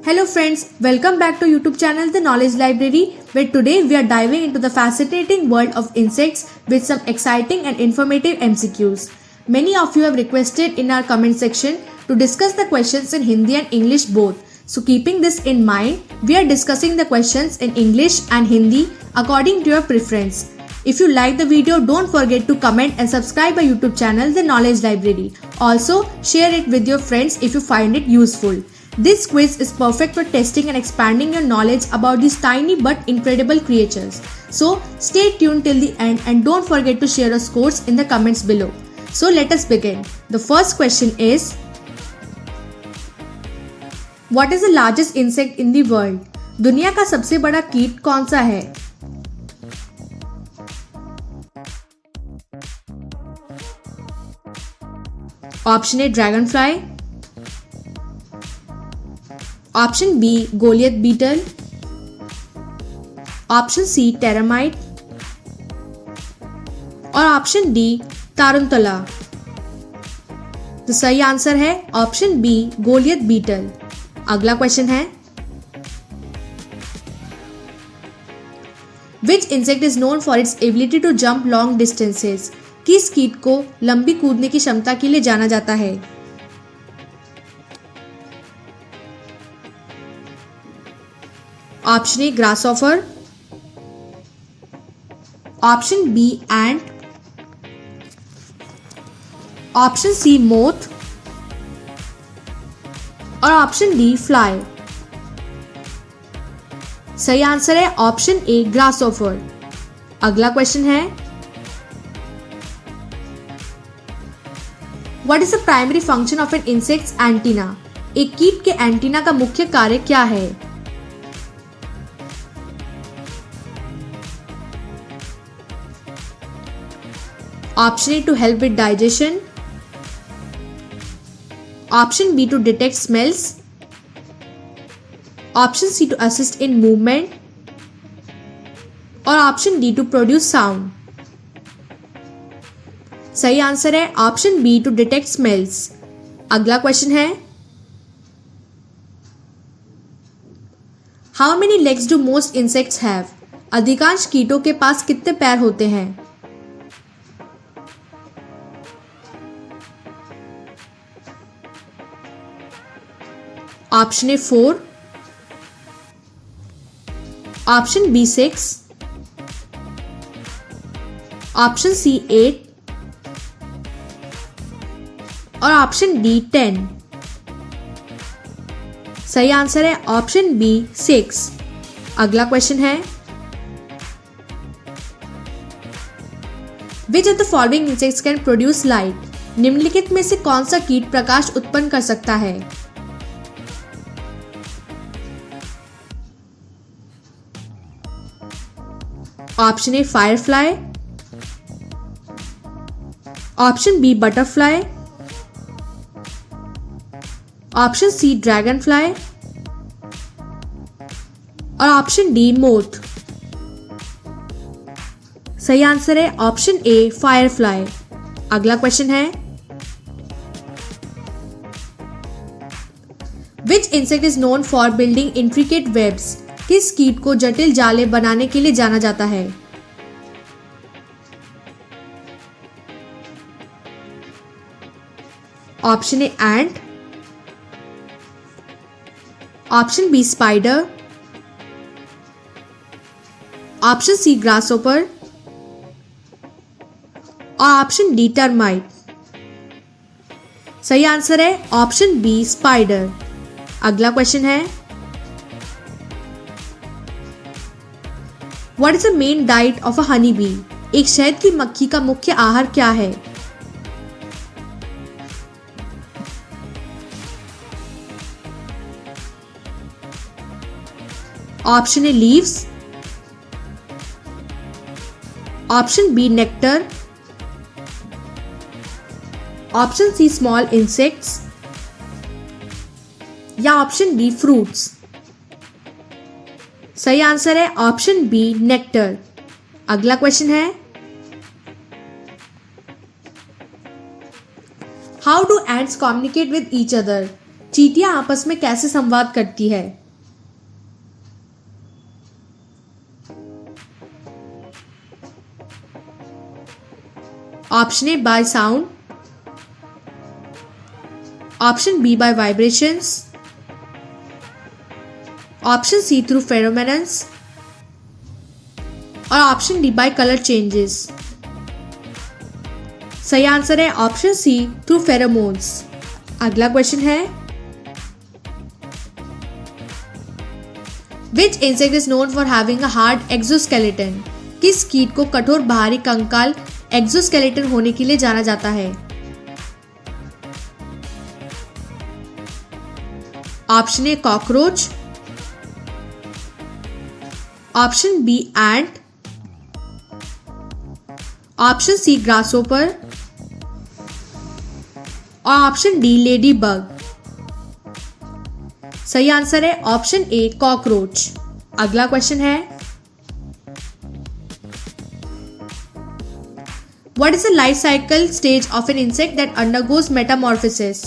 Hello friends, welcome back to YouTube channel The Knowledge Library, where today we are diving into the fascinating world of insects with some exciting and informative MCQs. Many of you have requested in our comment section to discuss the questions in Hindi and English both. So keeping this in mind, we are discussing the questions in English and Hindi according to your preference. If you like the video, don't forget to comment and subscribe our YouTube channel The Knowledge Library. Also, share it with your friends if you find it useful. This quiz is perfect for testing and expanding your knowledge about these tiny but incredible creatures. So stay tuned till the end and don't forget to share your scores in the comments below. So let us begin. The first question is, what is the largest insect in the world? दुनिया का सबसे बड़ा कीट कौन सा है? Option A dragonfly, option B Goliath beetle, option C termite और option D tarantula. तो सही आंसर है ऑप्शन बी गोलियत बीटल। अगला क्वेश्चन है, which insect is known for its ability to jump long distances? किस कीट को लंबी कूदने की क्षमता के लिए जाना जाता है? Option A grasshopper, option B ant, option C moth और ऑप्शन डी फ्लाई। सही आंसर है ऑप्शन ए ग्रासहॉपर। अगला क्वेश्चन है, what is the primary function of an insect's antenna? एक कीट के एंटीना का मुख्य कार्य क्या है? Option A to help with digestion, option B to detect smells, option C to assist in movement और option D to produce sound. सही आंसर है option B to detect smells. अगला क्वेश्चन है, how many legs do most insects have? अधिकांश कीटों के पास कितने पैर होते हैं? Option A 4, option B 6, option C 8 और ऑप्शन डी 10। सही आंसर है ऑप्शन बी 6। अगला क्वेश्चन है, which of the following insects can produce light? निम्नलिखित में से कौन सा कीट प्रकाश उत्पन्न कर सकता है? Option A firefly, option B butterfly, option C dragonfly और ऑप्शन डी मोथ। सही आंसर है ऑप्शन ए फायरफ्लाई। अगला क्वेश्चन है, which insect is known for building intricate webs? किस कीट को जटिल जाले बनाने के लिए जाना जाता है? Option A ant, option B spider, option C grasshopper और ऑप्शन डी टर्माइट। सही आंसर है ऑप्शन बी स्पाइडर। अगला क्वेश्चन है, what is the main diet of a honey bee? एक शहद की मक्खी का मुख्य आहार क्या है? Option A leaves, option B nectar, option C small insects या ऑप्शन डी फ्रूट्स। सही आंसर है ऑप्शन बी नेक्टर। अगला क्वेश्चन है, how do ants communicate with each other? चींटियां आपस में कैसे संवाद करती है? Option A by sound, option B by vibrations, option C through pheromones और option D by colour changes. सही आंसर है ऑप्शन सी थ्रू फेरोमोन्स। अगला क्वेश्चन है, which insect is known for having a hard exoskeleton? किस कीट को कठोर बाहरी कंकाल एक्सोस्केलेटन होने के लिए जाना जाता है? Option A cockroach, option B ant, option C grasshopper और ऑप्शन डी लेडी बग। सही आंसर है ऑप्शन ए कॉकरोच। अगला क्वेश्चन है, what is the life cycle stage of an insect that undergoes metamorphosis?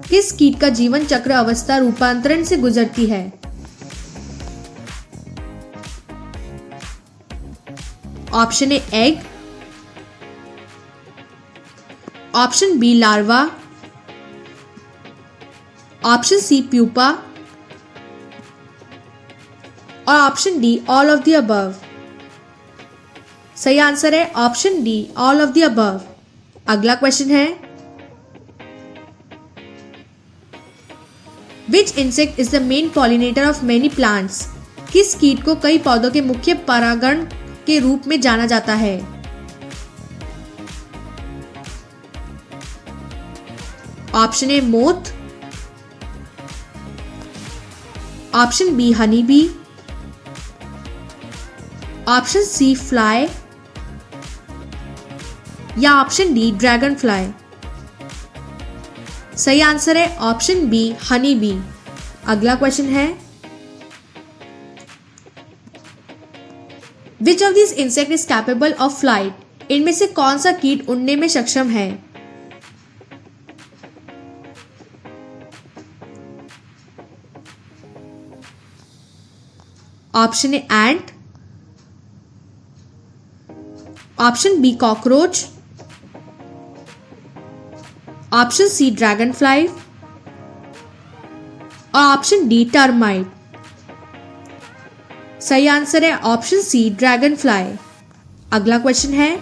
किस कीट का जीवन चक्र अवस्था रूपांतरण से गुजरती है? Option A egg, option B larva, option C pupa और option D all of the above. सही आंसर है option D all of the above. अगला क्वेश्चन है, which insect is the main pollinator of many plants? किस कीट को कई पौधों के मुख्य परागण के रूप में जाना जाता है? Option A moth, option B honey bee, option C fly या ऑप्शन डी ड्रैगन फ्लाई। सही आंसर है ऑप्शन बी हनी बी। अगला क्वेश्चन है, which of this insect is capable of flight? इनमें से कौन सा कीट उड़ने में सक्षम है? Option A ant, option B cockroach, option C dragonfly और ऑप्शन डी टर्माइट। सही आंसर है ऑप्शन सी ड्रैगन फ्लाई। अगला क्वेश्चन है,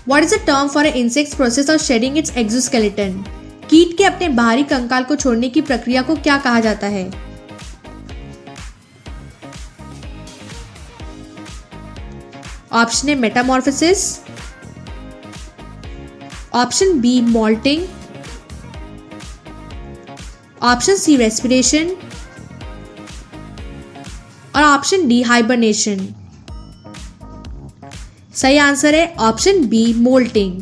what is the term for an insects process of shedding its exoskeleton? कीट के अपने बाहरी कंकाल को छोड़ने की प्रक्रिया को क्या कहा जाता है? Option A metamorphosis, option B moulting, option C respiration और ऑप्शन डी हाइबरनेशन। सही आंसर है ऑप्शन बी मोल्टिंग।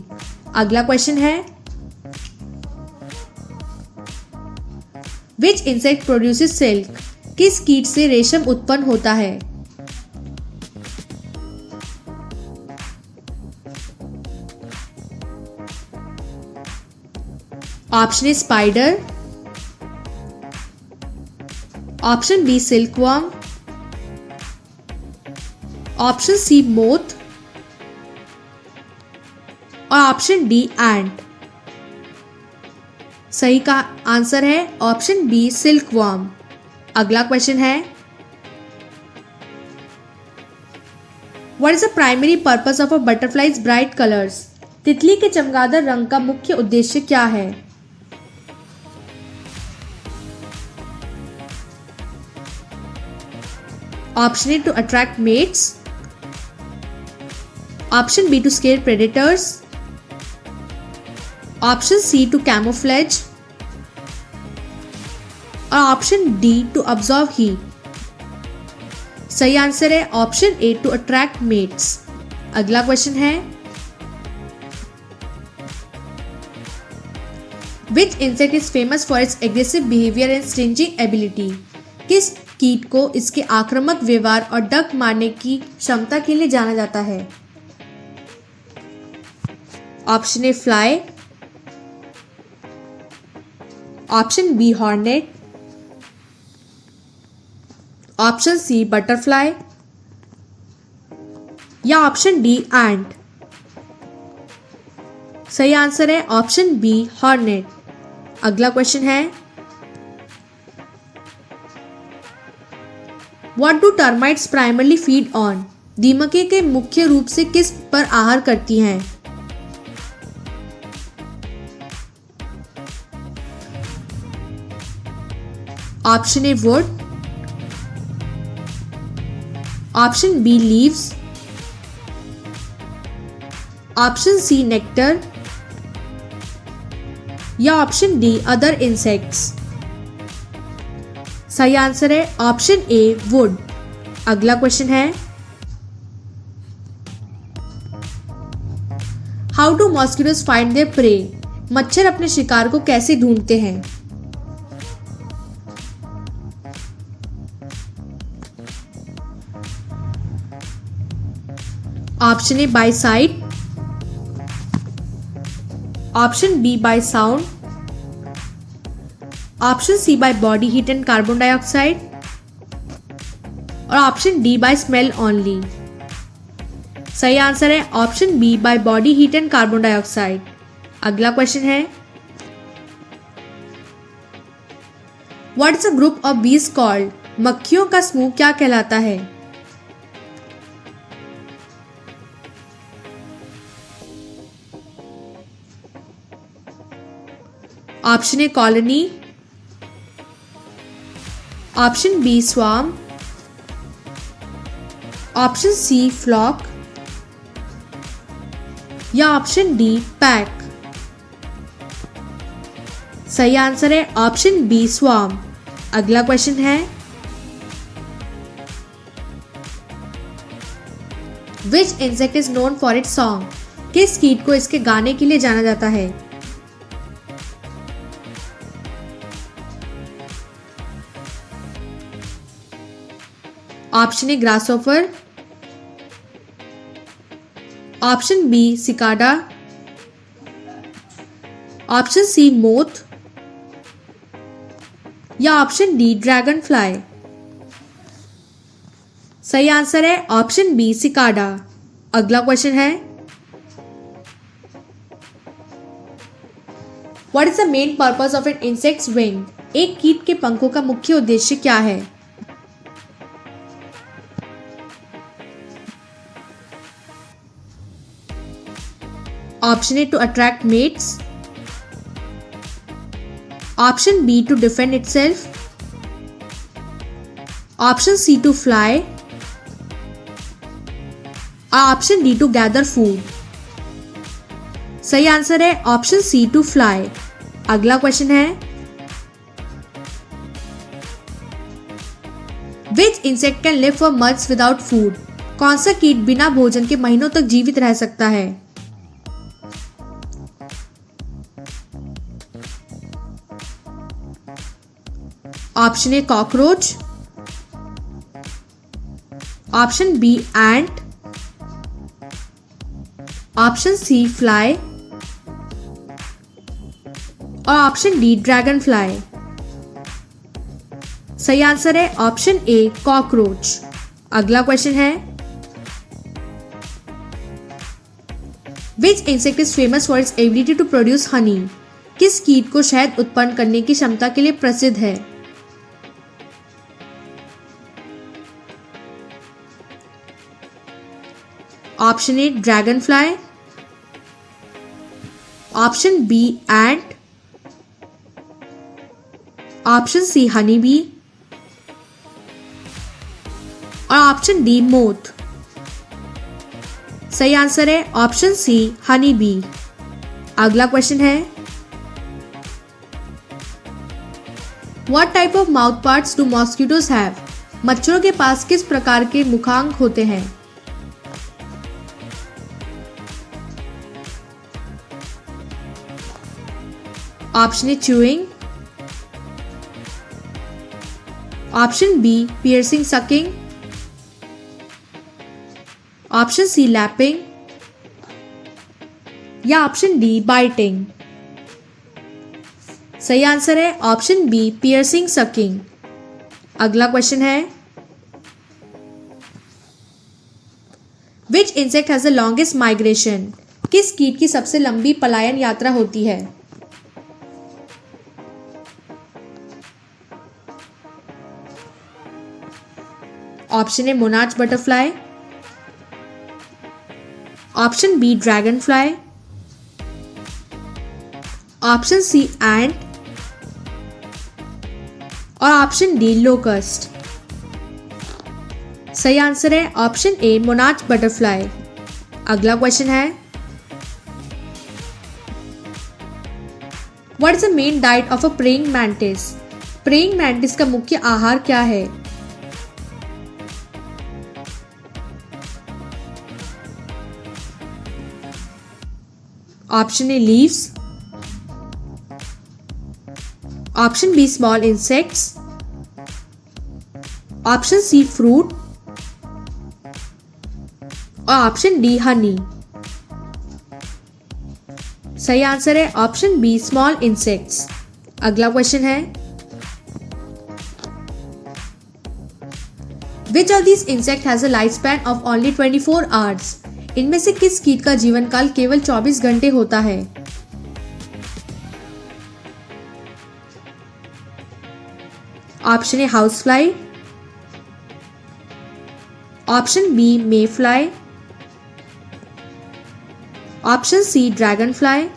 अगला क्वेश्चन है, विच इंसेक्ट प्रोड्यूसेस सिल्क? किस कीट से रेशम उत्पन्न होता है? Option A spider, option B silkworm, option C moth और ऑप्शन डी एंट। सही का आंसर है ऑप्शन बी सिल्कवर्म। अगला क्वेश्चन है, what is the primary purpose of a butterfly's bright colours? तितली के चमगादड़ रंग का मुख्य उद्देश्य क्या है? Option A to attract mates, option B to scare predators, option C to camouflage और option D to absorb heat. सही आंसर है option A to attract mates. अगला क्वेश्चन है, which insect is famous for its aggressive behaviour and stinging ability? किस कीट को इसके आक्रामक व्यवहार और डंक मारने की क्षमता के लिए जाना जाता है? Option A fly, option B hornet, option C butterfly या ऑप्शन डी एंट। सही आंसर है ऑप्शन बी हॉर्नेट। अगला क्वेश्चन है, what do termites primarily feed on? दीमकें के मुख्य रूप से किस पर आहार करती हैं? Option A wood, option B leaves, option C nectar या ऑप्शन डी अदर इंसेक्ट्स। सही आंसर है ऑप्शन ए वुड। अगला क्वेश्चन है, how do mosquitoes find there pray? मच्छर अपने शिकार को कैसे ढूंढते हैं? Option A by sight, option B by sound, option C by body heat and carbon dioxide और option D by smell only. सही आंसर है option B by body heat and carbon dioxide. अगला क्वेश्चन है, what is a group of bees called? मक्खियों का समूह क्या कहलाता है? Option A colony, option B swarm, option C flock या ऑप्शन डी पैक। सही आंसर है ऑप्शन बी स्वार्म। अगला क्वेश्चन है, which insect is known for it's song? किस कीट को इसके गाने के लिए जाना जाता है? Option A grasshopper, option B cicada, option C moth या ऑप्शन डी ड्रैगन फ्लाई। सही आंसर है ऑप्शन बी सिकाडा। अगला क्वेश्चन है, what is the main purpose of an insect's wing? एक कीट के पंखों का मुख्य उद्देश्य क्या है? Option A to attract mates, option B to defend itself, option C to fly और option D to gather food. सही आंसर है ऑप्शन सी टू फ्लाई। अगला क्वेश्चन है, which insect can live for months without food? कौन सा कीट बिना भोजन के महीनों तक जीवित रह सकता है? Option A cockroach, option B ant, option C fly और ऑप्शन डी ड्रैगन फ्लाई। सही आंसर है ऑप्शन ए कॉकरोच। अगला क्वेश्चन है, which insect is famous for its ability to produce honey? किस कीट को शहद उत्पन्न करने की क्षमता के लिए प्रसिद्ध है? Option A dragonfly, option B ant, option C honey bee और ऑप्शन डी मोथ। सही आंसर है ऑप्शन सी हनी बी। अगला क्वेश्चन है, what type of mouth parts do mosquitoes have? मच्छरों के पास किस प्रकार के मुखांक होते हैं? Option A chewing, option B piercing sucking, option C lapping या ऑप्शन डी बाइटिंग। सही आंसर है ऑप्शन बी पियर्सिंग सकिंग। अगला क्वेश्चन है which insect has the longest migration? किस कीट की सबसे लंबी पलायन यात्रा होती है? Option A monarch butterfly, option B dragonfly, option C ant और ऑप्शन डी लोकस्ट। सही आंसर है ऑप्शन ए मोनार्च बटरफ्लाई। अगला क्वेश्चन है what is the main diet of a praying mantis? Praying mantis का मुख्य आहार क्या है? Option A leaves, option B small insects, option C fruit और ऑप्शन डी हनी। सही आंसर है ऑप्शन बी स्मॉल इंसेक्ट्स। अगला क्वेश्चन है which of this insect has a life span of only 24 hours? इनमें से किस कीट का जीवन काल केवल 24 घंटे होता है? Option A housefly, option B mayfly, option C dragonfly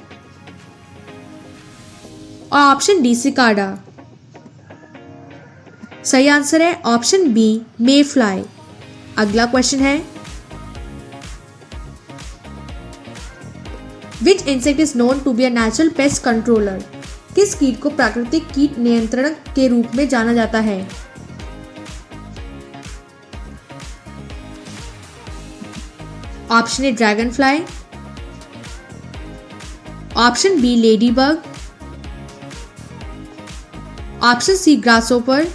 और ऑप्शन डी सिकाडा। सही आंसर है ऑप्शन बी मे फ्लाई। अगला क्वेश्चन है which insect is known to be a natural pest controller? किस कीट को प्राकृतिक कीट नियंत्रण के रूप में जाना जाता है? Option A dragonfly, option B ladybug, option C grasshopper,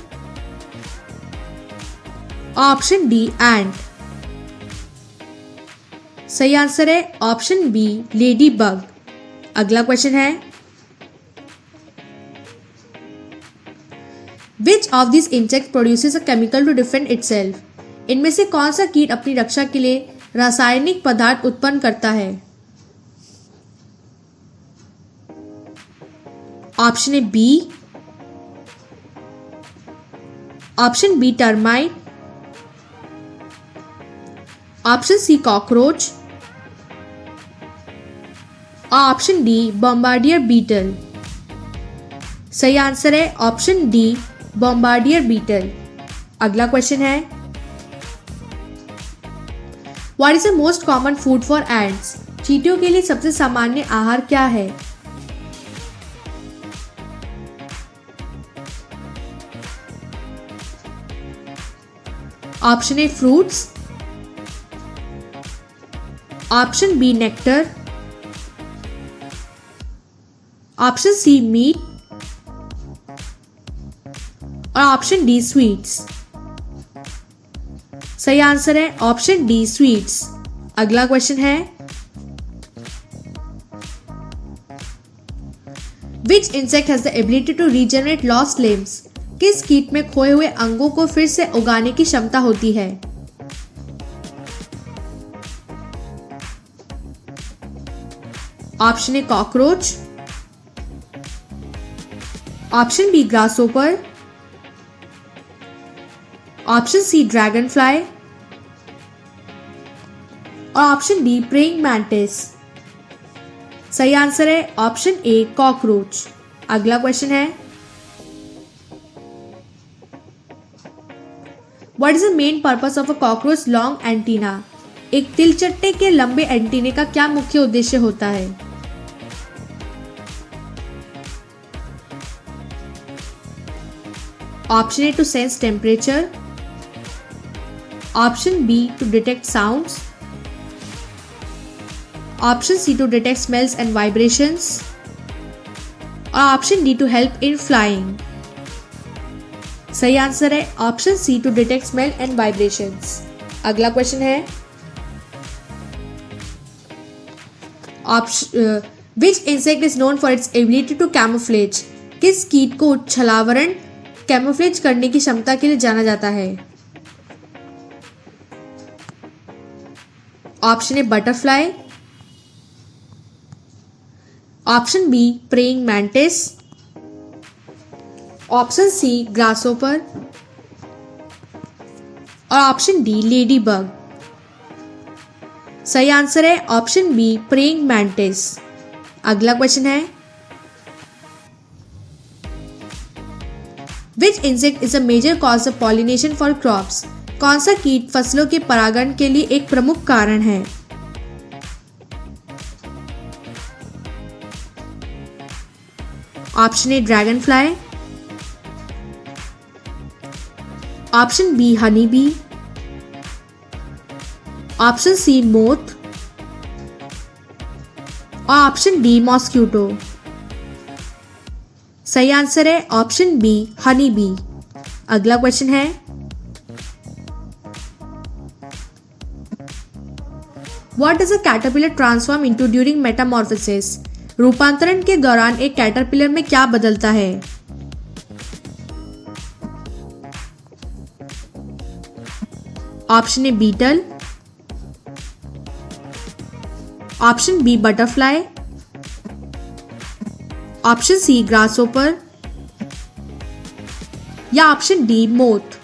option D ant. सही आंसर है ऑप्शन बी लेडी बग। अगला क्वेश्चन है which of this insect produces a chemical to defend itself? इनमें से कौन सा कीट अपनी रक्षा के लिए रासायनिक पदार्थ उत्पन्न करता है? Option A bee, option B termite, option C cockroach और ऑप्शन डी बॉम्बार्डियर बीटल। सही आंसर है ऑप्शन डी बॉम्बार्डियर बीटल। अगला क्वेश्चन है what is the most common food for ants? चींटियों के लिए सबसे सामान्य आहार क्या है? Option A fruits, option B nectar, option C meat और ऑप्शन डी स्वीट्स। सही आंसर है ऑप्शन डी स्वीट्स। अगला क्वेश्चन है which insect has the ability to regenerate lost limbs? किस कीट में खोए हुए अंगों को फिर से उगाने की क्षमता होती है? Option A cockroach, option B grasshopper, option C dragonfly और ऑप्शन डी प्रेइंग मैंटिस। सही आंसर है ऑप्शन ए कॉकरोच। अगला क्वेश्चन है what is the main purpose of a cockroach long antenna? एक तिलचट्टे के लंबे एंटीने का क्या मुख्य उद्देश्य होता है? Option A to sense temperature, option B to detect sounds, option C to detect smells and vibrations और option D to help in flying. सही आंसर है option C to detect smell and vibrations. अगला question है which insect is known for its ability to camouflage? किस कीट को छलावरण camouflage करने की क्षमता के लिए जाना जाता है? Option A butterfly, option B praying mantis, option C grasshopper और ऑप्शन डी लेडी बग। सही आंसर है ऑप्शन बी प्रेइंग मैंटिस। अगला क्वेश्चन है, which insect is a major cause of pollination for crops? कौन सा कीट फसलों के परागण के लिए एक प्रमुख कारण है? Option A dragonfly, option B honey bee, option C moth और ऑप्शन डी मॉस्क्यूटो। सही आंसर है ऑप्शन बी हनी बी। अगला क्वेश्चन है, what does a caterpillar transform into during metamorphosis? रूपांतरण के दौरान एक कैटरपिलर में क्या बदलता है? Option A beetle, option B butterfly, option C grasshopper या ऑप्शन डी मोथ।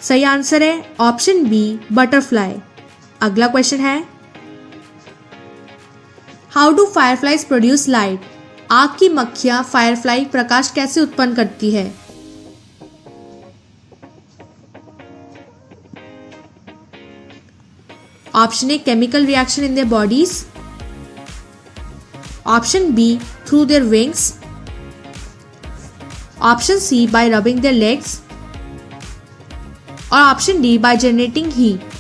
सही आंसर है ऑप्शन बी बटरफ्लाई। अगला क्वेश्चन है, how do fireflies produce light? आग की मक्खियां फायरफ्लाई प्रकाश कैसे उत्पन्न करती है? Option A chemical reaction in their bodies, option B through their wings, option C by rubbing their legs और option D by generating heat.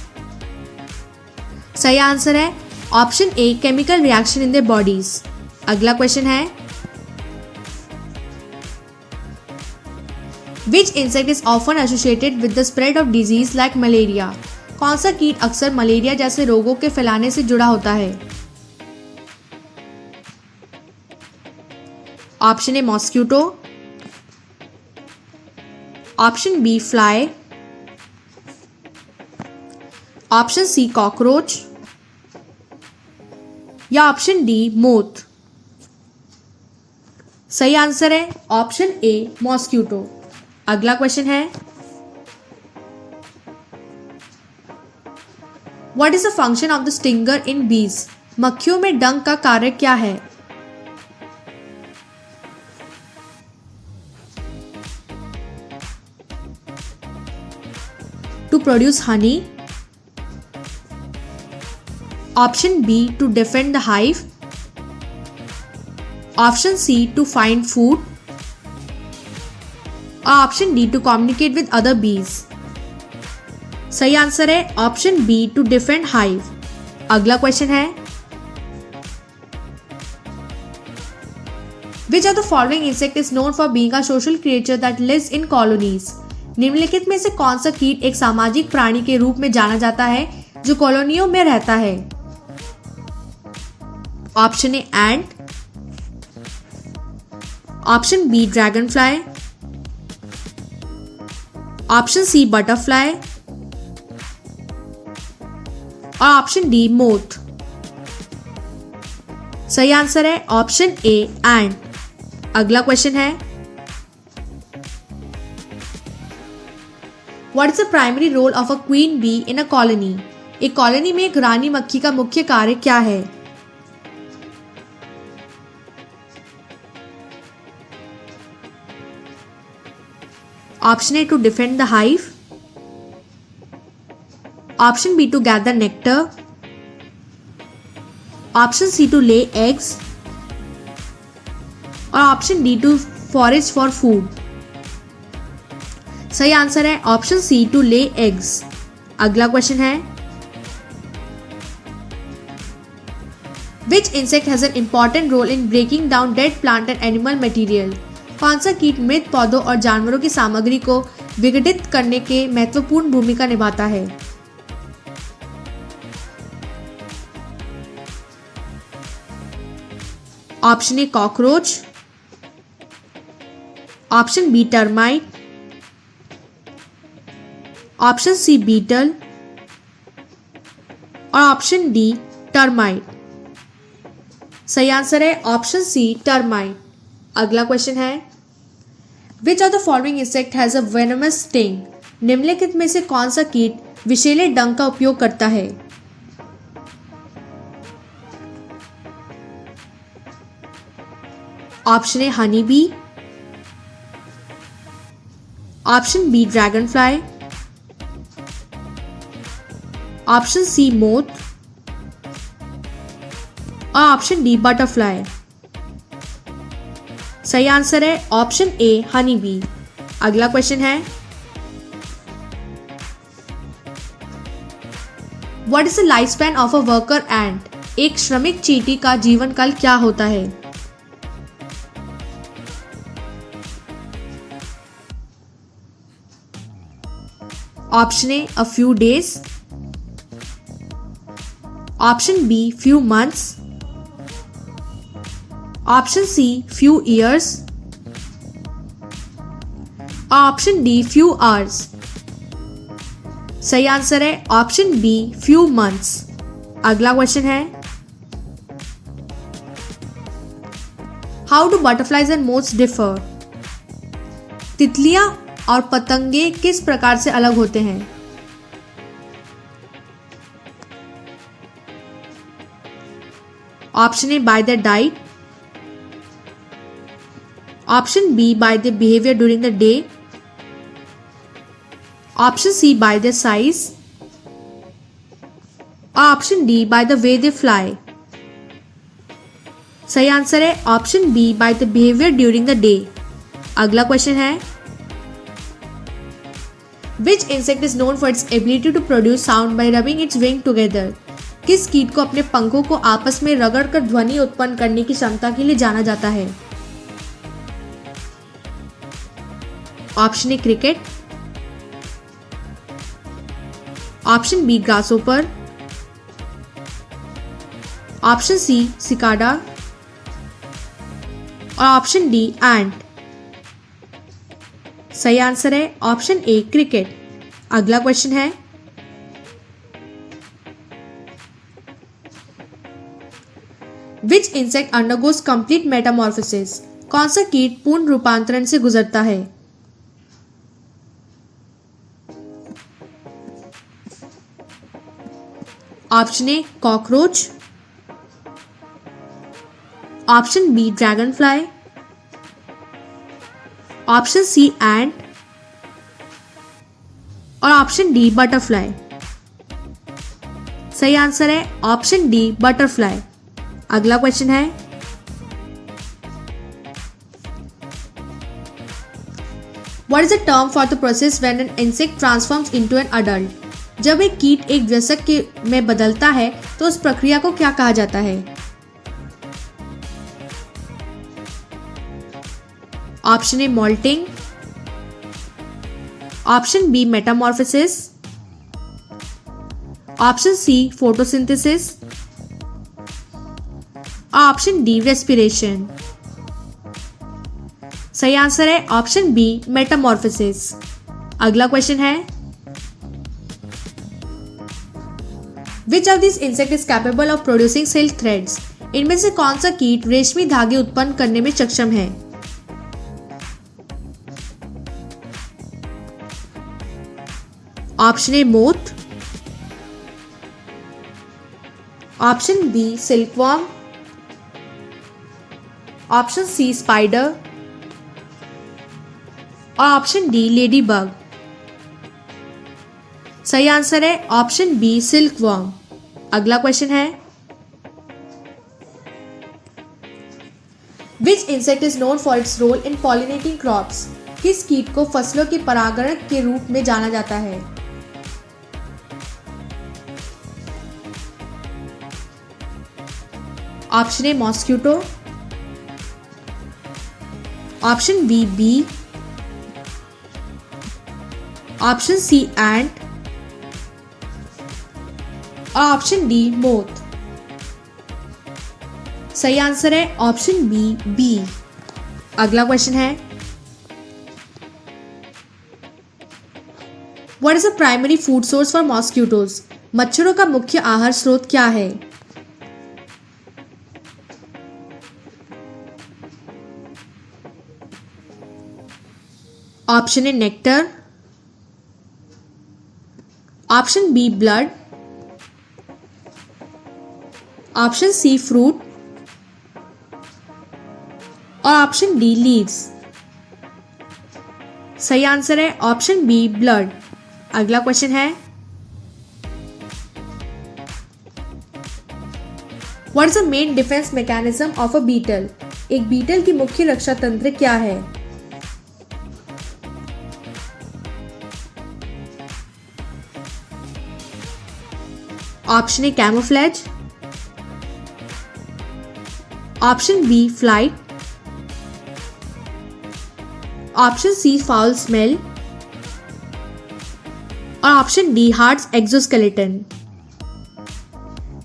सही आंसर है option A chemical reaction in their bodies. अगला question है, which insect is often associated with the spread of disease like malaria? कौन सा कीट अक्सर malaria जैसे रोगों के फैलाने से जुड़ा होता है? Option A mosquito, option B fly, option C cockroach या ऑप्शन डी मोथ। सही आंसर है ऑप्शन ए मॉस्क्यूटो। अगला क्वेश्चन है, what is the function of the stinger in bees? मक्खियों में डंक का कार्य क्या है? To produce honey, option B to defend the hive, option C to find food और option D to communicate with other bees. सही आंसर है option B to defend hive. अगला क्वेश्चन है, which of the following insect is known for being a social creature that lives in colonies? निम्नलिखित में से कौन सा कीट एक सामाजिक प्राणी के रूप में जाना जाता है जो कॉलोनियों में रहता है? Option A ant, option B dragonfly, option C butterfly और ऑप्शन डी मोथ। सही आंसर है ऑप्शन ए एंट। अगला क्वेश्चन है, what is the primary role of a queen bee in a colony? एक कॉलोनी में एक रानी मक्खी का मुख्य कार्य क्या है? Option A to defend the hive, option B to gather nectar, option C to lay eggs और option D to forage for food. सही आंसर है option C to lay eggs. अगला क्वेश्चन है, which insect has an important role in breaking down dead plant and animal material? कौन सा कीट मृत पौधों और जानवरों की सामग्री को विघटित करने के महत्वपूर्ण भूमिका निभाता है? Option A cockroach, option B termite, option C beetle और ऑप्शन डी टर्माइट। सही आंसर है ऑप्शन सी टर्माइट। अगला क्वेश्चन है, which of the following insect has a venomous sting? निम्नलिखित में से कौन सा कीट विषैले डंक का उपयोग करता है? Option A honey bee, option B dragonfly, option C moth और ऑप्शन डी बटरफ्लाई। सही आंसर है ऑप्शन ए हनी बी। अगला क्वेश्चन है, what is the lifespan of a worker ant? एक श्रमिक चींटी का जीवन काल क्या होता है? Option A a few days, option B few months, option C few years, option D few hours. सही आंसर है ऑप्शन बी फ्यू मंथ्स। अगला क्वेश्चन है, how do butterflies and moths differ? तितलियां और पतंगे किस प्रकार से अलग होते हैं? Option A by the diet, option B by the behaviour during the day, option C by the size, option D by the way they fly. सही आंसर है option B by the behaviour during the day. अगला question है, Which insect is known for its ability to produce sound by rubbing its wing together? किस कीट को अपने पंखों को आपस में रगड़कर ध्वनि उत्पन्न करने की क्षमता के लिए जाना जाता है? Option A cricket, option B grasshopper, option C cicada और ऑप्शन डी एंट। सही आंसर है ऑप्शन ए क्रिकेट। अगला क्वेश्चन है, which insect undergoes complete metamorphosis? कौन सा कीट पूर्ण रूपांतरण से गुजरता है? Option A cockroach, option B dragonfly, option C ant और ऑप्शन डी बटरफ्लाई। सही आंसर है ऑप्शन डी बटरफ्लाई। अगला क्वेश्चन है, what is the term for the process when an insect transforms into an adult? जब एक कीट एक वयस्क में बदलता है तो उस प्रक्रिया को क्या कहा जाता है? Option A moulting, option B metamorphosis, option C photosynthesis, option D respiration. सही आंसर है ऑप्शन बी मेटामॉर्फोसिस। अगला क्वेश्चन है, which of this insect is capable of producing silk threads? इनमें से कौन सा कीट रेशमी धागे उत्पन्न करने में सक्षम है? Option A moth, option B silkworm, option C spider और ऑप्शन डी लेडी बग। सही आंसर है ऑप्शन बी सिल्कवर्म। अगला क्वेश्चन है, which insect is known for its role in pollinating crops? किस कीट को फसलों के परागण के रूप में जाना जाता है? Option A mosquito, option B bee, option C ant और ऑप्शन डी मोथ। सही आंसर है ऑप्शन बी बी। अगला क्वेश्चन है, What is the primary food source for mosquitoes? मच्छरों का मुख्य आहार स्रोत क्या है? Option A nectar, option B blood, option C fruit और ऑप्शन डी लीव्स। सही आंसर है ऑप्शन बी ब्लड। अगला क्वेश्चन है, what is the main defence mechanism of a beetle? एक बीटल की मुख्य रक्षा तंत्र क्या है? Option A camouflage, option B flight, option C foul smell और ऑप्शन डी हार्ड एक्सोस्केलेटन।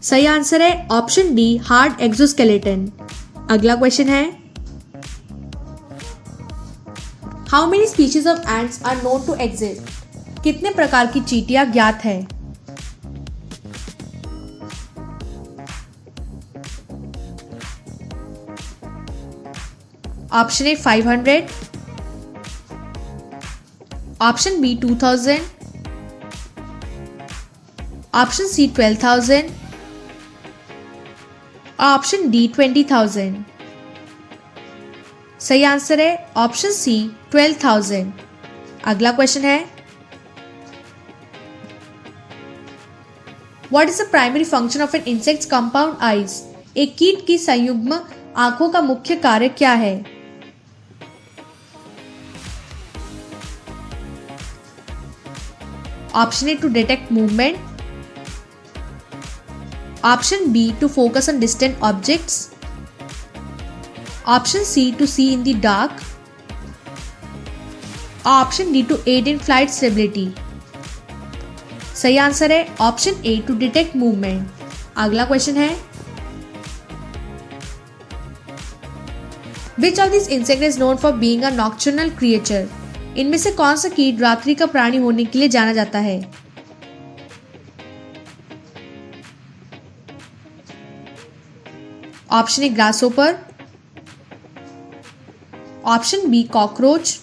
सही आंसर है ऑप्शन डी हार्ड एक्सोस्केलेटन। अगला क्वेश्चन है, how many species of ants are known to exist? कितने प्रकार की चींटियां ज्ञात है? Option A 500, option B 2000, option C 12,000 और ऑप्शन डी 20,000। सही आंसर है ऑप्शन सी 12,000। अगला क्वेश्चन है, what is the primary function of an insect's compound eyes? एक कीट की संयुग्म आंखों का मुख्य कार्य क्या है? Option A to detect movement, option B to focus on distant objects, option C to see in the dark, option D to aid in flight stability. सही आंसर है option A to detect movement. अगला question है, which of this insect is known for being a nocturnal creature? इनमें से कौन सा कीट रात्रि का प्राणी होने के लिए जाना जाता है? Option A grasshopper, option B cockroach,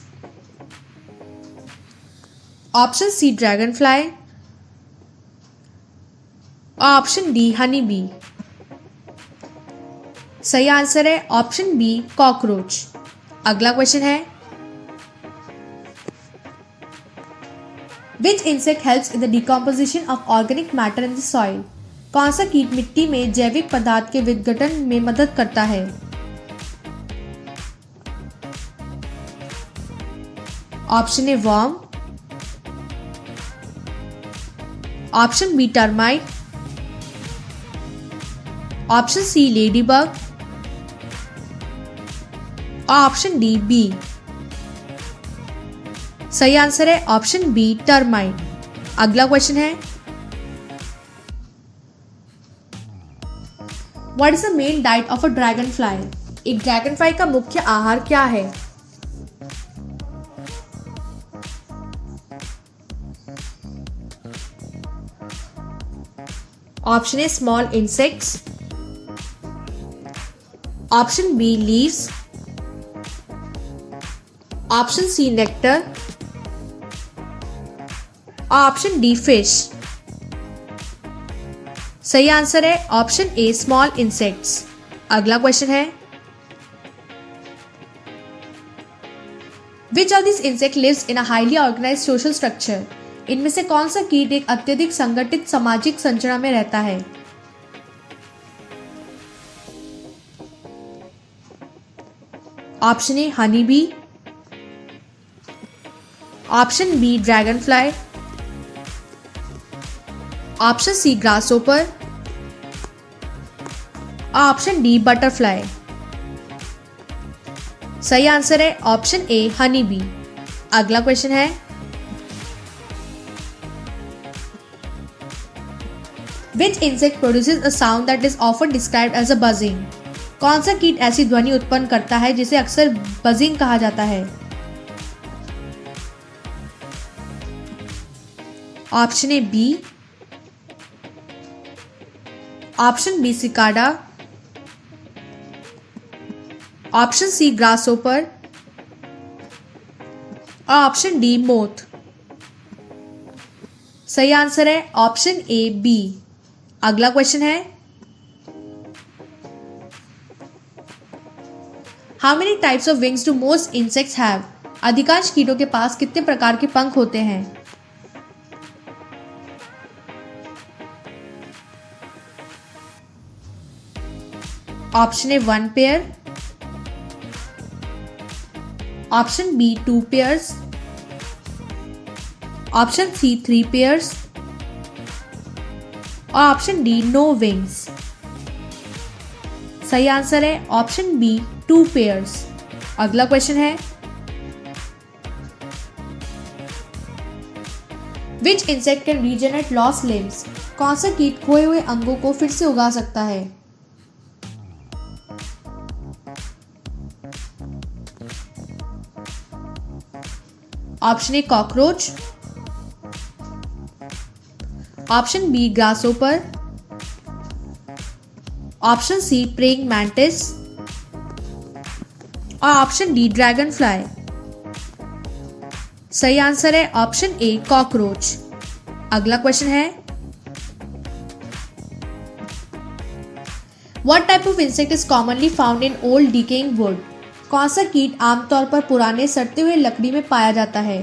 option C dragonfly और ऑप्शन डी हनी बी। सही आंसर है ऑप्शन बी कॉकरोच। अगला क्वेश्चन है, Which insect helps in the decomposition of organic matter in the soil? कौन सा कीट मिट्टी में जैविक पदार्थ के विघटन में मदद करता है? Option A worm, option B termite, option C ladybug और ऑप्शन डी बी। सही आंसर है ऑप्शन बी टर्माइट। अगला क्वेश्चन है, what is the main diet of a dragonfly? एक ड्रैगन फ्लाई का मुख्य आहार क्या है? Option A small insects, option B leaves, option C nectar, option D fish. सही आंसर है ऑप्शन ए स्मॉल इंसेक्ट्स। अगला क्वेश्चन है, which of this insect lives in a highly organised social structure? इनमें से कौन सा कीट एक अत्यधिक संगठित सामाजिक संरचना में रहता है? Option A honey bee, option B dragonfly, option C grasshopper, option D butterfly. सही आंसर है ऑप्शन ए हनी बी। अगला क्वेश्चन है, which insect produces a sound that is often described as a buzzing? कौन सा कीट ऐसी ध्वनि उत्पन्न करता है जिसे अक्सर बजिंग कहा जाता है? Option A bee, option B cicada, option C grasshopper और ऑप्शन डी मोथ। सही आंसर है ऑप्शन ए बी। अगला क्वेश्चन है, how many types of wings do most insects have? अधिकांश कीटों के पास कितने प्रकार के पंख होते हैं? Option A 1 pair, option B 2 pairs, option C 3 pairs और ऑप्शन डी नो विंग्स। सही आंसर है ऑप्शन बी 2 पेयर्स। अगला क्वेश्चन है, which insect can regenerate lost limbs? कौन सा कीट खोए हुए अंगों को फिर से उगा सकता है? Option A cockroach, option B grasshopper, option C praying mantis और ऑप्शन डी ड्रैगन फ्लाई। सही आंसर है ऑप्शन ए कॉकरोच। अगला क्वेश्चन है, what type of insect is commonly found in old decaying wood? कौन सा कीट आमतौर पर पुराने सड़ते हुए लकड़ी में पाया जाता है?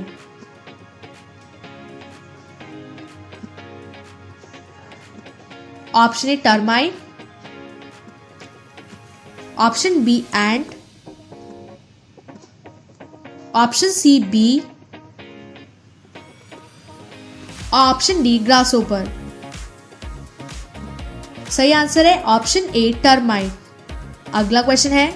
Option A termite, option B ant, option C bee और ऑप्शन डी ग्रासहोपर। सही आंसर है ऑप्शन ए टर्माइट। अगला क्वेश्चन है,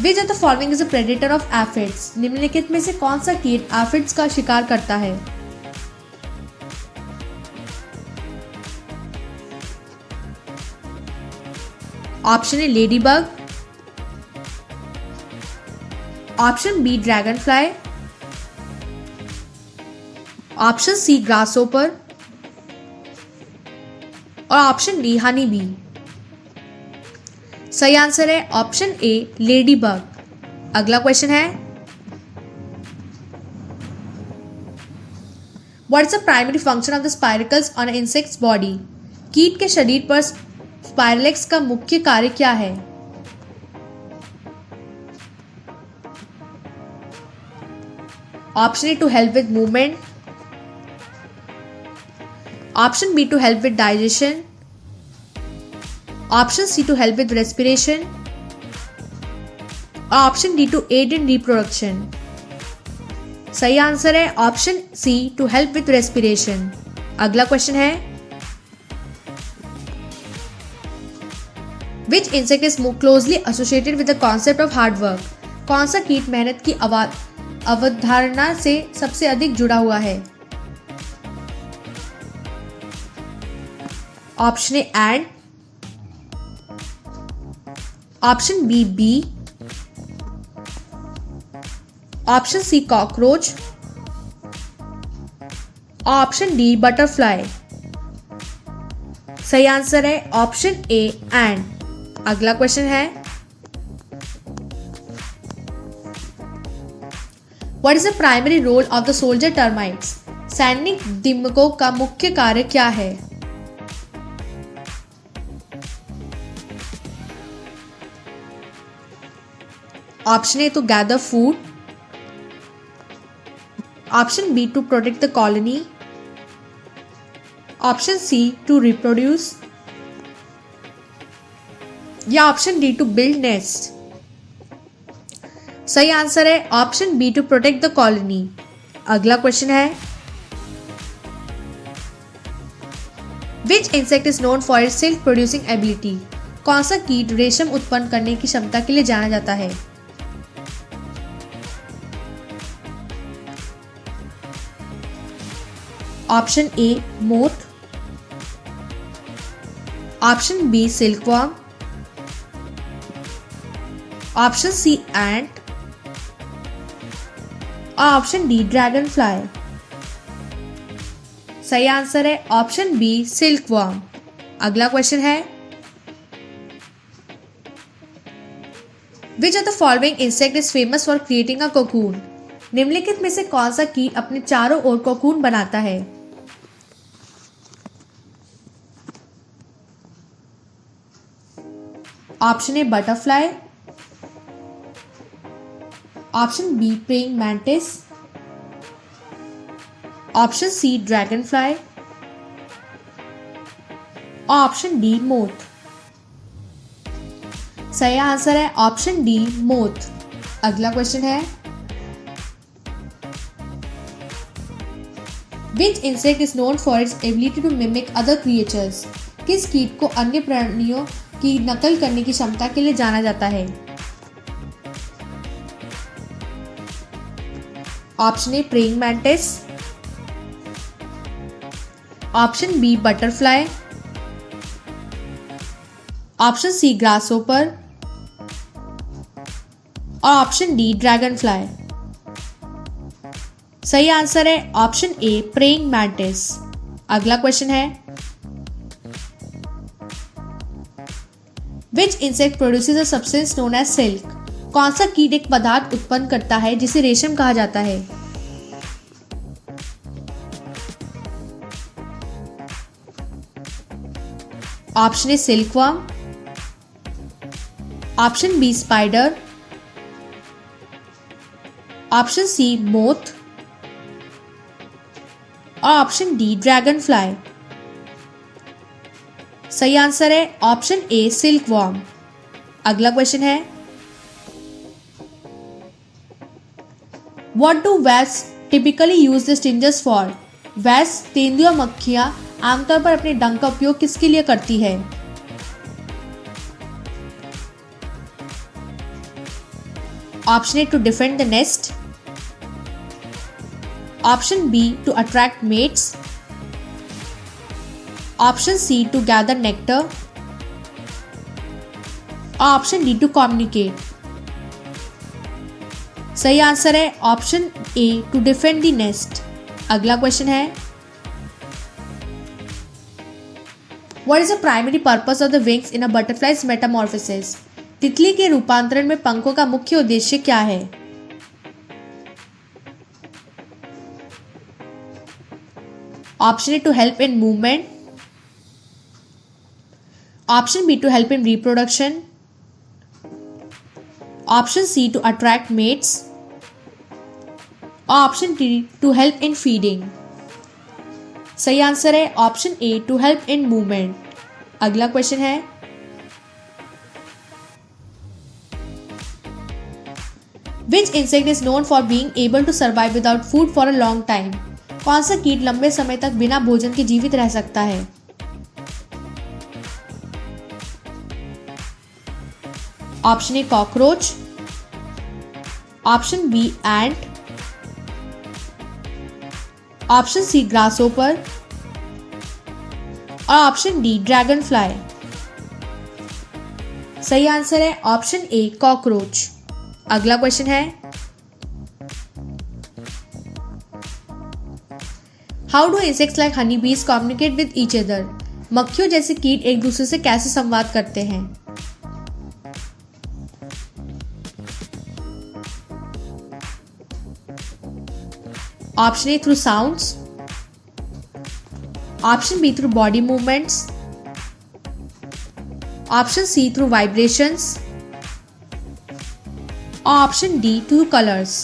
which of the following is a predator of aphids? निम्नलिखित में से कौन सा कीट एफिड्स का शिकार करता है? Option A ladybug, option B dragonfly, option C grasshopper और ऑप्शन डी हनी बी। सही आंसर है ऑप्शन ए लेडीबग। अगला क्वेश्चन है, what is the primary function of the spiracles on an insect's body? कीट के शरीर पर स्पाइरलेक्स का मुख्य कार्य क्या है? Option A to help with movement, option B to help with digestion, option C to help with respiration और option D to aid in reproduction. सही आंसर है option C to help with respiration. अगला question है, which insect is more closely associated with the concept of hard work? कौन सा कीट मेहनत की अवधारणा से सबसे अधिक जुड़ा हुआ है? Option A ant, option B bee, option C cockroach option D butterfly. सही आंसर है ऑप्शन ए एंट। अगला क्वेश्चन है, what is the primary role of the soldier termites? सैनिक दीमकों का मुख्य कार्य क्या है? Option A to gather food, option B to protect the colony, option C to reproduce या option D to build nest. सही आंसर है option B to protect the colony. अगला क्वेश्चन है, which insect is known for it's silk producing ability? कौन सा कीट रेशम उत्पन्न करने की क्षमता के लिए जाना जाता है? Option A moth, option B silkworm, option C ant और ऑप्शन डी ड्रैगन फ्लाई। सही आंसर है ऑप्शन बी सिल्क वर्म। अगला क्वेश्चन है which of the following insect is famous for creating a cocoon. निम्नलिखित में से कौन सा कीट अपने चारों ओर कोकून बनाता है। Option A butterfly, option B praying mantis, option C dragonfly, option D moth. सही आंसर है ऑप्शन डी मोथ। अगला क्वेश्चन है which insect is known for its ability to mimic other creatures. किस कीट को अन्य प्राणियों की नकल करने की क्षमता के लिए जाना जाता है। Option A praying mantis, option B butterfly, option C grasshopper और ऑप्शन डी ड्रैगन फ्लाई। सही आंसर है ऑप्शन ए प्रेइंग मैंटिस। अगला क्वेश्चन है which insect produces a substance known as silk. कौन सा कीट एक पदार्थ उत्पन्न करता है जिसे रेशम कहा जाता है। ऑप्शन ए silk worm, option B spider, option C moth और ऑप्शन डी ड्रैगन फ्लाई। सही आंसर है ऑप्शन ए सिल्क वर्म। अगला क्वेश्चन है व्हाट डू वैस टिपिकली यूज द स्टिंजर्स फॉर। वैस तेंदुआ मक्खियां आमतौर पर अपने डंक का उपयोग किसके लिए करती है। Option A to defend the nest, option B to attract mates, option C to gather nectar, option D to communicate. सही आंसर है option A to defend the nest. अगला क्वेश्चन है what is the primary purpose of the wings in a butterfly's metamorphosis. तितली के रूपांतरण में पंखों का मुख्य उद्देश्य क्या है। Option A to help in movement, option B to help in reproduction, option C to attract mates और option D to help in feeding. सही आंसर है option A to help in movement. अगला क्वेश्चन है which insect is known for being able to survive without food for a long time. कौन सा कीट लंबे समय तक बिना भोजन के जीवित रह सकता है। Option A cockroach, option B ant, option C grasshopper और ऑप्शन डी ड्रैगन फ्लाई। सही आंसर है ऑप्शन ए कॉकरोच। अगला क्वेश्चन है how do insects like honey bees communicate with each other. मक्खियों जैसे कीट एक दूसरे से कैसे संवाद करते हैं। Option A through sounds, option B through body movements, option C through vibrations और ऑप्शन डी थ्रू कलर्स।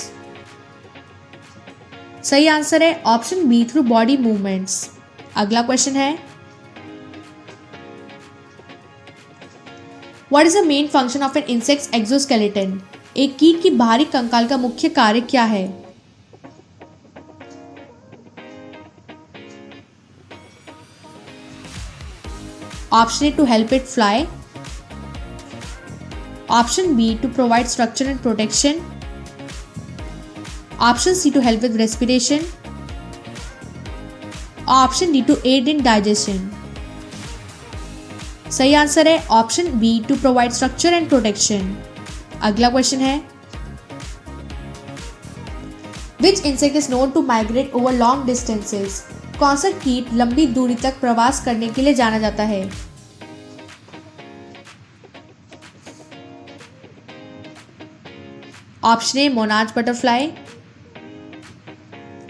सही आंसर है option B through body movements. अगला क्वेश्चन है what is the main function of an insect's exoskeleton. एक कीट की बाहरी कंकाल का मुख्य कार्य क्या है। Option A to help it fly, option B to provide structure and protection, option C to help with respiration, option D to aid in digestion. सही आंसर है option B to provide structure and protection. अगला question है Which insect is known to migrate over long distances? कौन सा कीट लंबी दूरी तक प्रवास करने के लिए जाना जाता है? Option A monarch butterfly,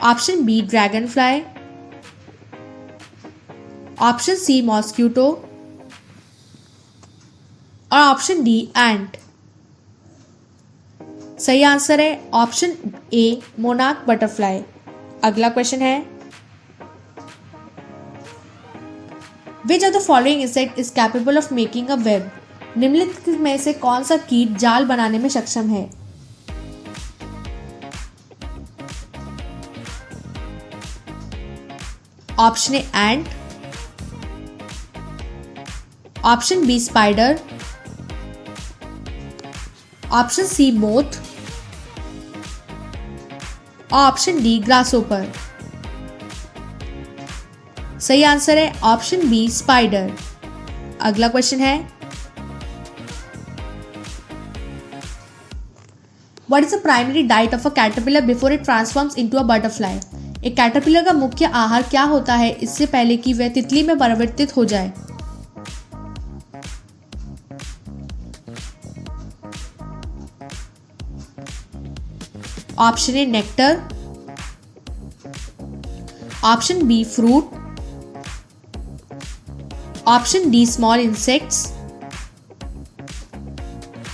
option B dragonfly, option C mosquito और ऑप्शन डी एंट। सही आंसर है ऑप्शन ए मोनार्क बटरफ्लाई। अगला क्वेश्चन है, which of the following insect is capable of making a web? निम्नलिखित में से कौन सा कीट जाल बनाने में सक्षम है? Option A ant, option B spider, option C moth, option D grasshopper. सही आंसर है ऑप्शन बी स्पाइडर। अगला क्वेश्चन है, what is the primary diet of a caterpillar before it transforms into a butterfly? एक caterpillar का मुख्य आहार क्या होता है इससे पहले कि वह तितली में परिवर्तित हो जाए? Option A nectar, option B fruit, option D small insects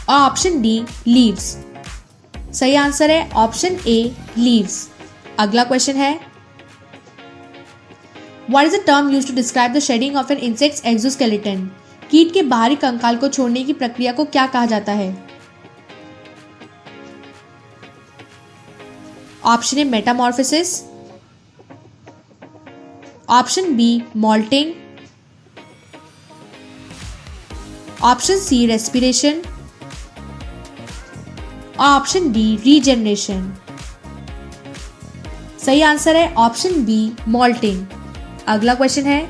और ऑप्शन डी लीव्स। सही आंसर है ऑप्शन ए लीव्स। अगला क्वेश्चन है, what is the term used to describe the shedding of an insect's exoskeleton? कीट के बाहरी कंकाल को छोड़ने की प्रक्रिया को क्या कहा जाता है? Option A metamorphosis, option B moulting, option C respiration और ऑप्शन डी रीजनरेशन। सही आंसर है ऑप्शन बी मॉल्टिंग। अगला क्वेश्चन है,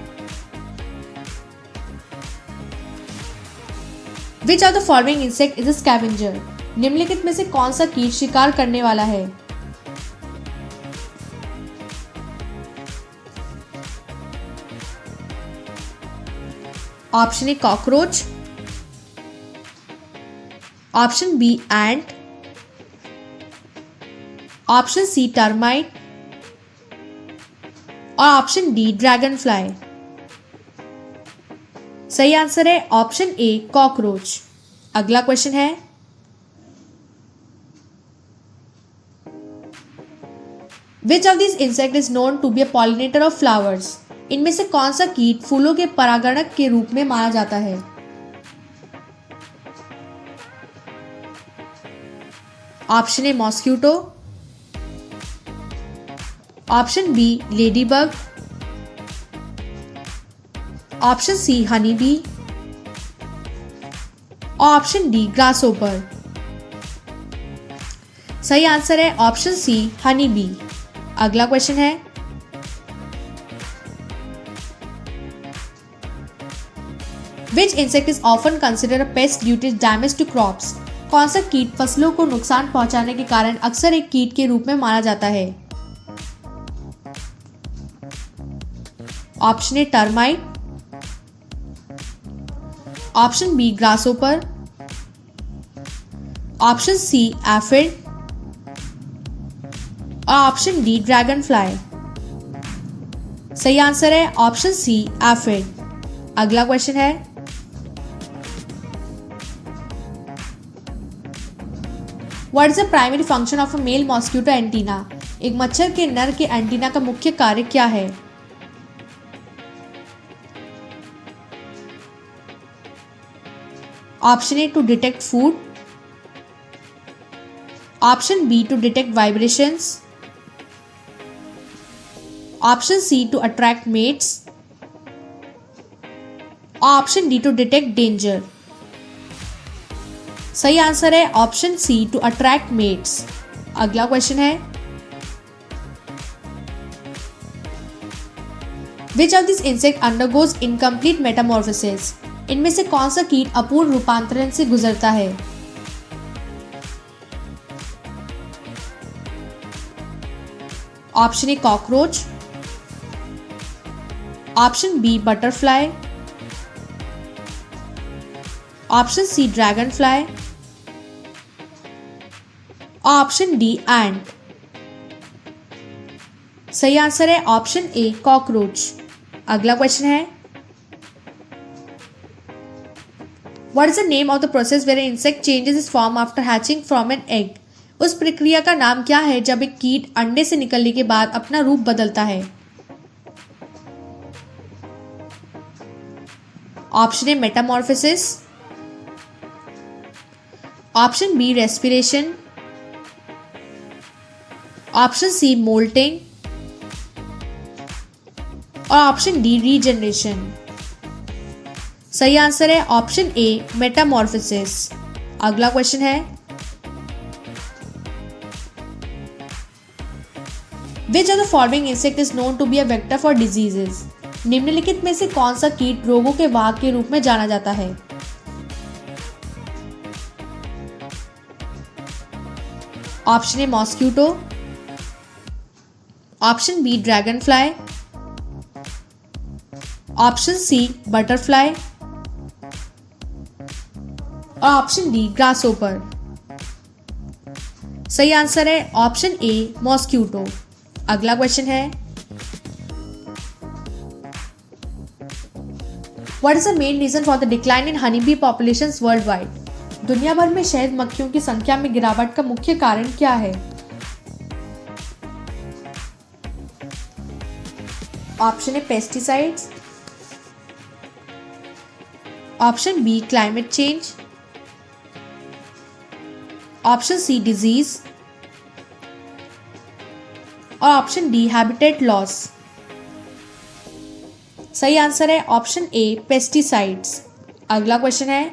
which of the following insect is a scavenger? निम्नलिखित में से कौन सा कीट शिकार करने वाला है? Option A cockroach, option B ant, option C termite और ऑप्शन डी ड्रैगन फ्लाई। सही आंसर है ऑप्शन ए कॉकरोच। अगला क्वेश्चन है, which of this insect is known to be a pollinator of flowers? इनमें से कौन सा कीट फूलों के परागणक के रूप में माना जाता है? Option A mosquito, option B ladybug, option C honey bee और ऑप्शन डी ग्रासहोपर। सही आंसर है ऑप्शन सी हनी बी। अगला क्वेश्चन है, which insect is often considered a pest due to damage to crops? कौन सा कीट फसलों को नुकसान पहुंचाने के कारण अक्सर एक कीट के रूप में माना जाता है? Option A termite, option B grasshopper, option C aphid और ऑप्शन डी ड्रैगन फ्लाई। सही आंसर है ऑप्शन सी एफिड। अगला क्वेश्चन है, what is the primary function of a male mosquito antenna? एक मच्छर के नर के एंटीना का मुख्य कार्य क्या है? Option A to detect food, option B to detect vibrations, option C to attract mates option D to detect danger. सही आंसर है option C to attract mates. अगला क्वेश्चन है, which of this insect undergoes incomplete metamorphosis? इनमें से कौन सा कीट अपूर्ण रूपांतरण से गुजरता है? Option A cockroach, option B butterfly, option C dragonfly, option D ant. सही आंसर है ऑप्शन ए कॉकरोच। अगला क्वेश्चन है, what is the name of the process where insect changes its form after hatching from an egg? उस प्रक्रिया का नाम क्या है जब एक कीट अंडे से निकलने के बाद अपना रूप बदलता है? Option A metamorphosis, option B respiration, option C moulting और ऑप्शन डी रीजनरेशन। सही आंसर है ऑप्शन ए मेटामॉर्फोसिस। अगला क्वेश्चन है, which of the following insect is known to be a vector for diseases? निम्नलिखित में से कौन सा कीट रोगों के वाहक के रूप में जाना जाता है? Option A mosquito, option B dragonfly, option C butterfly और ऑप्शन डी ग्रासहोपर। सही आंसर है ऑप्शन ए मॉस्किटो। अगला क्वेश्चन है, what is the main reason for the decline in honey bee populations worldwide? दुनिया भर में शहद मक्खियों की संख्या में गिरावट का मुख्य कारण क्या है? Option A pesticides, option B climate change, option C disease और ऑप्शन डी हैबिटेट लॉस। सही आंसर है ऑप्शन ए पेस्टिसाइड्स। अगला क्वेश्चन है,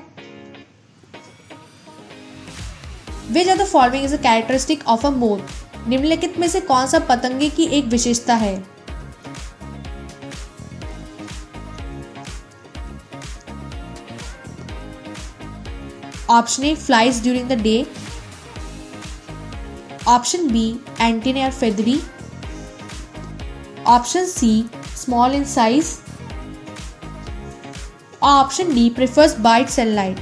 which of the following is a characteristic of a moth? निम्नलिखित में से कौन सा पतंगे की एक विशेषता है? Option A flies during the day, option B antenna are feathery, option C small in size और option D prefers bright sunlight.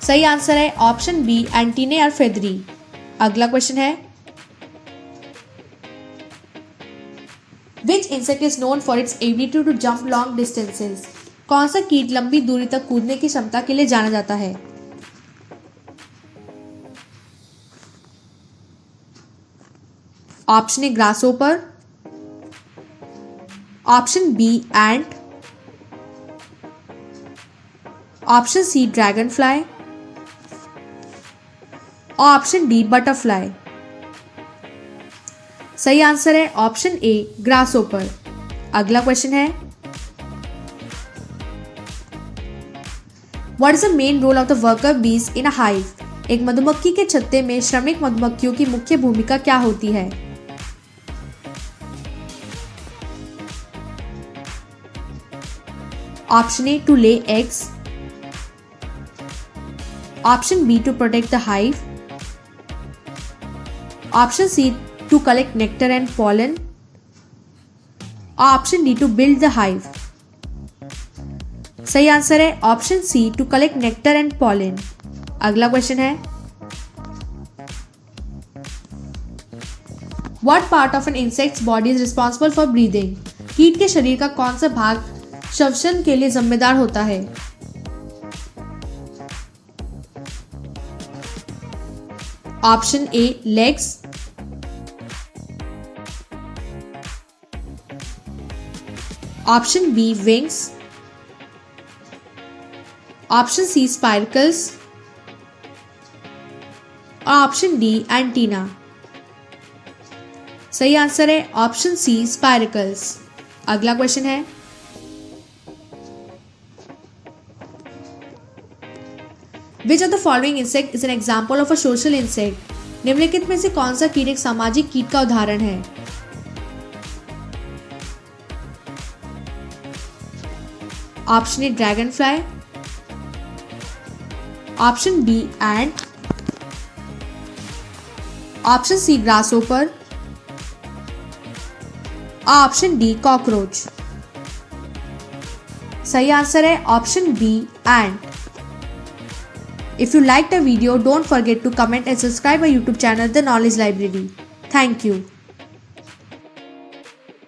सही आंसर है option B antenna are feathery. अगला क्वेश्चन है, which insect is known for its ability to jump long distances? कौन सा कीट लंबी दूरी तक कूदने की क्षमता के लिए जाना जाता है? Option A grasshopper, option B ant, option C dragonfly और ऑप्शन डी बटरफ्लाई। सही आंसर है ऑप्शन ए ग्रासहोपर। अगला क्वेश्चन है, what is the main role of the worker bees in a hive? एक मधुमक्खी के छत्ते में श्रमिक मधुमक्खियों की मुख्य भूमिका क्या होती है? Option A to lay eggs, option B to protect the hive, option C to collect nectar and pollen, option D to build the hive. सही आंसर है option C to collect nectar and pollen. अगला question है, what part of an insect's body is responsible for breathing? कीट के शरीर का कौन सा भाग श्वसन के लिए जिम्मेदार होता है? Option A legs, option B wings, option C spiracles और ऑप्शन डी एंटीना। सही आंसर है ऑप्शन सी स्पाइरकल्स। अगला क्वेश्चन है, which of the following insect is an example of a social insect? निम्नलिखित में से कौन सा कीट एक सामाजिक कीट का उदाहरण है? Option A dragonfly, option B ant, option C grasshopper option D cockroach. सही आंसर है option B ant. If you liked the video, don't forget to comment and subscribe our YouTube channel, The Knowledge Library. Thank you.